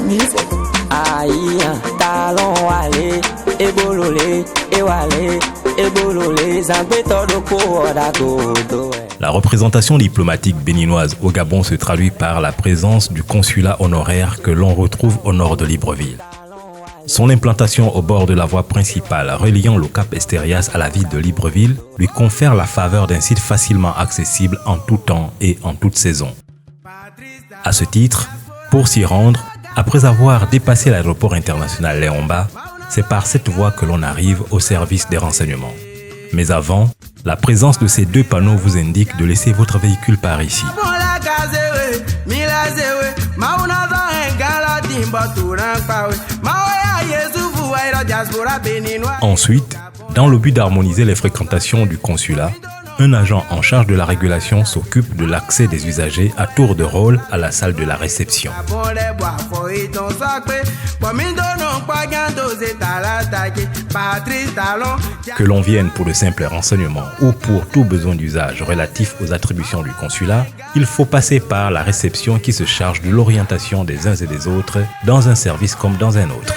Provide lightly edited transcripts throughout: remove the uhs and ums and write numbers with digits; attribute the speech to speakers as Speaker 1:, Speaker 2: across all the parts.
Speaker 1: music. Aïe, talon wale, ebolole, ewale, ebolole, zangbeto doko odagodo.
Speaker 2: La représentation diplomatique béninoise au Gabon se traduit par la présence du consulat honoraire que l'on retrouve au nord de Libreville. Son implantation au bord de la voie principale reliant le Cap Esterias à la ville de Libreville lui confère la faveur d'un site facilement accessible en tout temps et en toute saison. À ce titre, pour s'y rendre, après avoir dépassé l'aéroport international Léomba, c'est par cette voie que l'on arrive au service des renseignements. Mais avant, la présence de ces deux panneaux vous indique de laisser votre véhicule par ici. Ensuite, dans le but d'harmoniser les fréquentations du consulat, un agent en charge de la régulation s'occupe de l'accès des usagers à tour de rôle à la salle de la réception. Que l'on vienne pour de simples renseignements ou pour tout besoin d'usage relatif aux attributions du consulat, il faut passer par la réception qui se charge de l'orientation des uns et des autres dans un service comme dans un autre.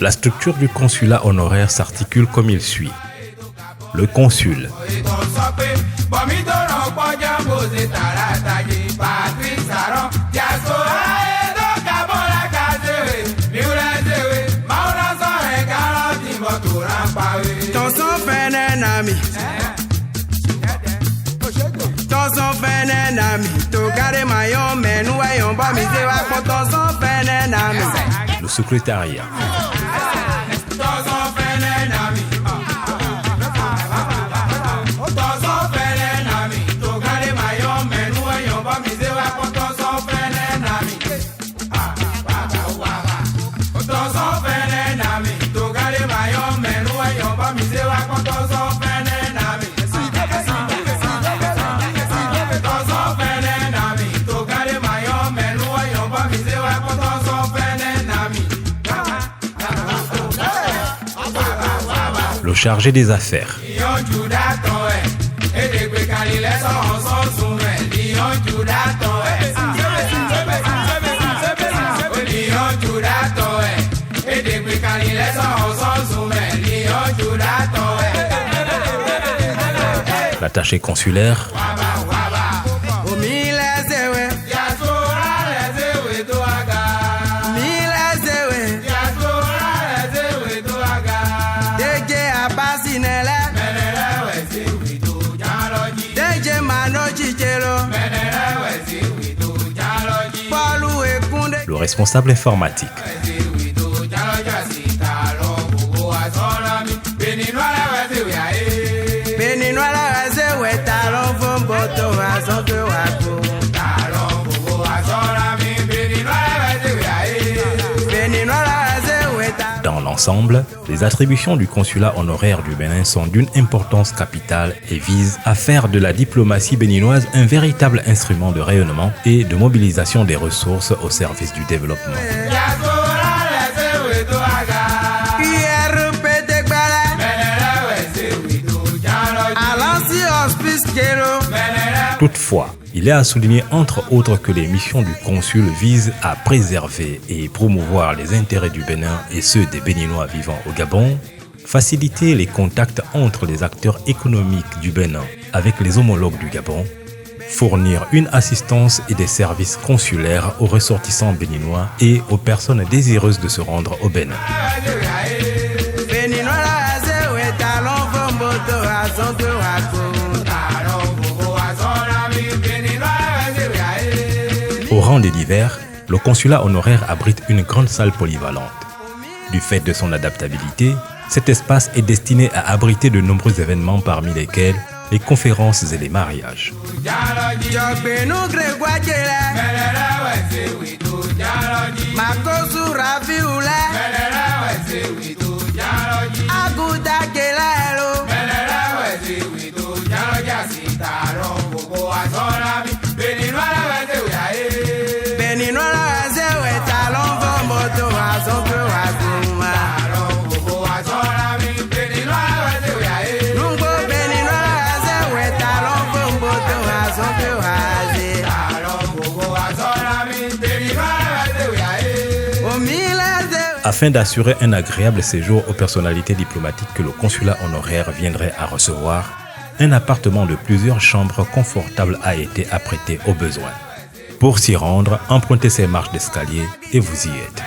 Speaker 2: La structure du consulat honoraire s'articule comme il suit. Le consul, le secrétariat, le chargé des affaires, l'attaché consulaire, le responsable informatique, Dans l'ensemble, les attributions du consulat honoraire du Bénin sont d'une importance capitale et visent à faire de la diplomatie béninoise un véritable instrument de rayonnement et de mobilisation des ressources au service du développement. Toutefois, il est à souligner entre autres que les missions du consul visent à préserver et promouvoir les intérêts du Bénin et ceux des Béninois vivant au Gabon, faciliter les contacts entre les acteurs économiques du Bénin avec les homologues du Gabon, fournir une assistance et des services consulaires aux ressortissants béninois et aux personnes désireuses de se rendre au Bénin. Au rang des divers, le consulat honoraire abrite une grande salle polyvalente. Du fait de son adaptabilité, cet espace est destiné à abriter de nombreux événements parmi lesquels les conférences et les mariages. afin d'assurer un agréable séjour aux personnalités diplomatiques que le consulat honoraire viendrait à recevoir. Un appartement de plusieurs chambres confortables a été apprêté aux besoins. Pour s'y rendre, empruntez ces marches d'escalier et vous y êtes.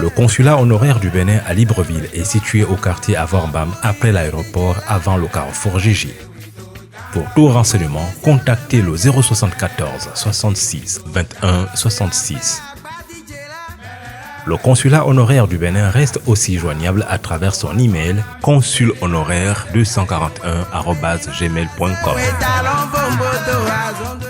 Speaker 2: Le consulat honoraire du Bénin à Libreville est situé au quartier Avorbam, après l'aéroport, avant le carrefour Gigi. Pour tout renseignement, contactez le 074 66 21 66. Le consulat honoraire du Bénin reste aussi joignable à travers son email consulhonoraire241@gmail.com.